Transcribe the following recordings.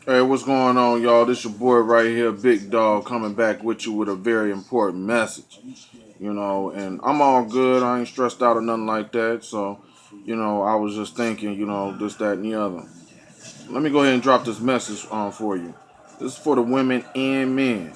Hey, what's going on, y'all? This your boy right here, Big Dog, coming back with you with a very important message. And I'm all good. I ain't stressed out or nothing like that. So, I was just thinking, this, that, and the other. Let me go ahead and drop this message for you. This is for the women and men.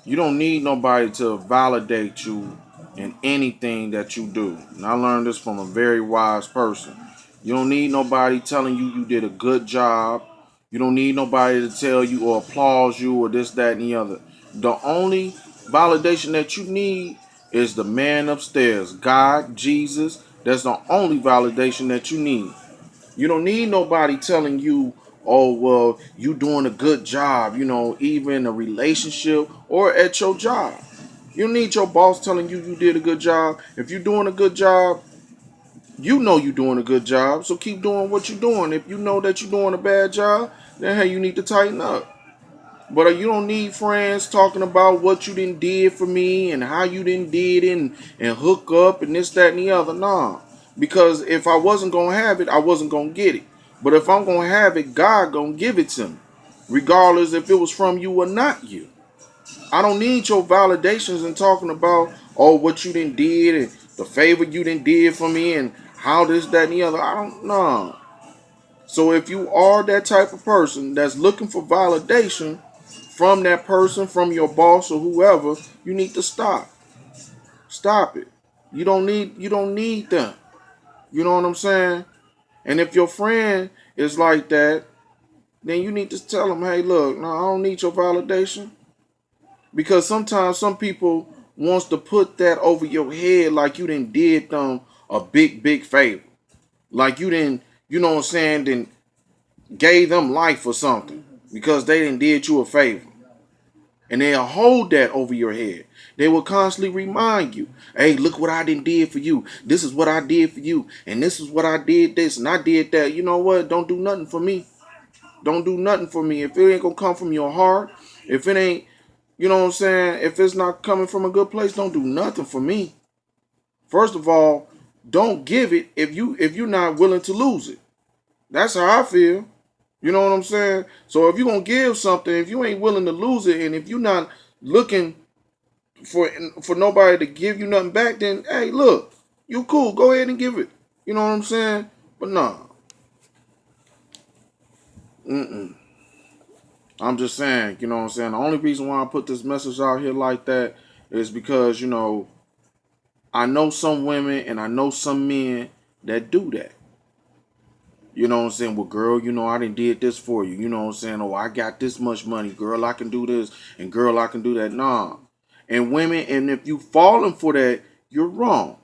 You don't need nobody to validate you in anything that you do. And I learned this from a very wise person. You don't need nobody telling you did a good job. You don't need nobody to tell you or applaud you or this, that, and the other. The only validation that you need is the man upstairs, God, Jesus. That's the only validation that you need. You don't need nobody telling you, oh, well, you doing a good job, even in a relationship or at your job. You don't need your boss telling you did a good job. If you're doing a good job, you know you're doing a good job. So keep doing what you're doing. If you know that you're doing a bad job, then hey, you need to tighten up. But you don't need friends talking about what you didn't did for me and how you didn't did it and hook up and this, that, and the other. Nah. Because if I wasn't going to have it, I wasn't going to get it. But if I'm going to have it, God going to give it to me. Regardless if it was from you or not you. I don't need your validations and talking about, oh, what you didn't did and the favor you didn't did for me and how this, that, and the other. I don't know. So if you are that type of person that's looking for validation from that person, from your boss or whoever, you need to stop. Stop it. You don't need them. You know what I'm saying? And if your friend is like that, then you need to tell them, hey, look, no, I don't need your validation. Because sometimes some people wants to put that over your head like you didn't did them a big, big favor. Like you didn't, you know what I'm saying, then gave them life or something because they didn't did you a favor. And they'll hold that over your head. They will constantly remind you, hey, look what I didn't did for you. This is what I did for you. And this is what I did this and I did that. You know what? Don't do nothing for me. Don't do nothing for me. If it ain't gonna come from your heart, if it ain't, you know what I'm saying, if it's not coming from a good place, don't do nothing for me. First of all, don't give it if you're not willing to lose it. That's how I feel. You know what I'm saying? So if you're gonna give something, if you ain't willing to lose it, and if you're not looking for nobody to give you nothing back, then hey, look, you cool. Go ahead and give it. You know what I'm saying? But nah, mm-mm. I'm just saying. You know what I'm saying? The only reason why I put this message out here like that is because I know some women and I know some men that do that. You know what I'm saying? Well, girl, I done did this for you. You know what I'm saying? Oh, I got this much money. Girl, I can do this. And girl, I can do that. Nah. And women, and if you falling for that, you're wrong.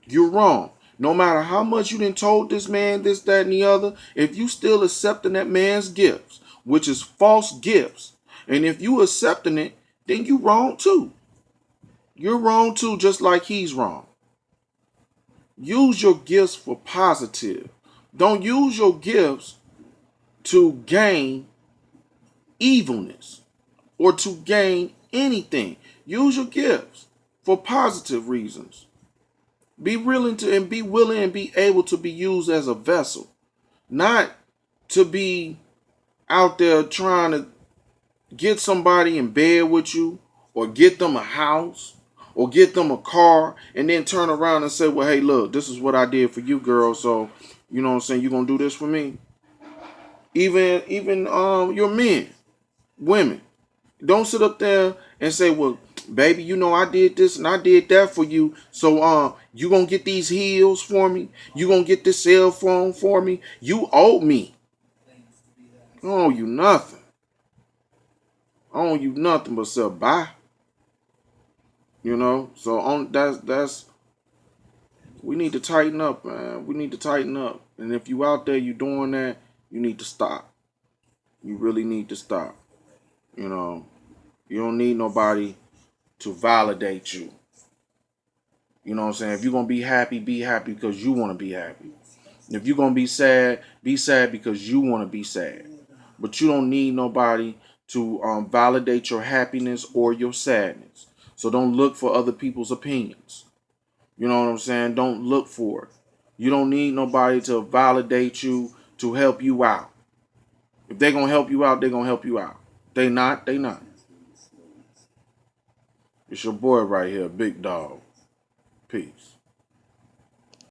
You're wrong. No matter how much you done told this man this, that, and the other, if you still accepting that man's gifts, which is false gifts, and if you accepting it, then you wrong too. You're wrong too, just like he's wrong. Use your gifts for positive. Don't use your gifts to gain evilness or to gain anything. Use your gifts for positive reasons. Be willing and be able to be used as a vessel, not to be out there trying to get somebody in bed with you or get them a house or get them a car and then turn around and say, well, hey, look, this is what I did for you, girl. So, you know what I'm saying? You gonna do this for me? Even your men, women. Don't sit up there and say, well, baby, I did this and I did that for you. So you gonna get these heels for me? You gonna get this cell phone for me? You owe me. I don't owe you nothing. I don't owe you nothing but say bye. So on that's we need to tighten up, man. We need to tighten up. And if you out there you doing that, you need to stop. You really need to stop. You know, you don't need nobody to validate you. You know what I'm saying? If you're going to be happy because you want to be happy. If you're going to be sad because you want to be sad. But you don't need nobody to validate your happiness or your sadness. So don't look for other people's opinions. You know what I'm saying? Don't look for it. You don't need nobody to validate you to help you out. If they're going to help you out, they're going to help you out. They not, they not. It's your boy right here, Big Dog. Peace.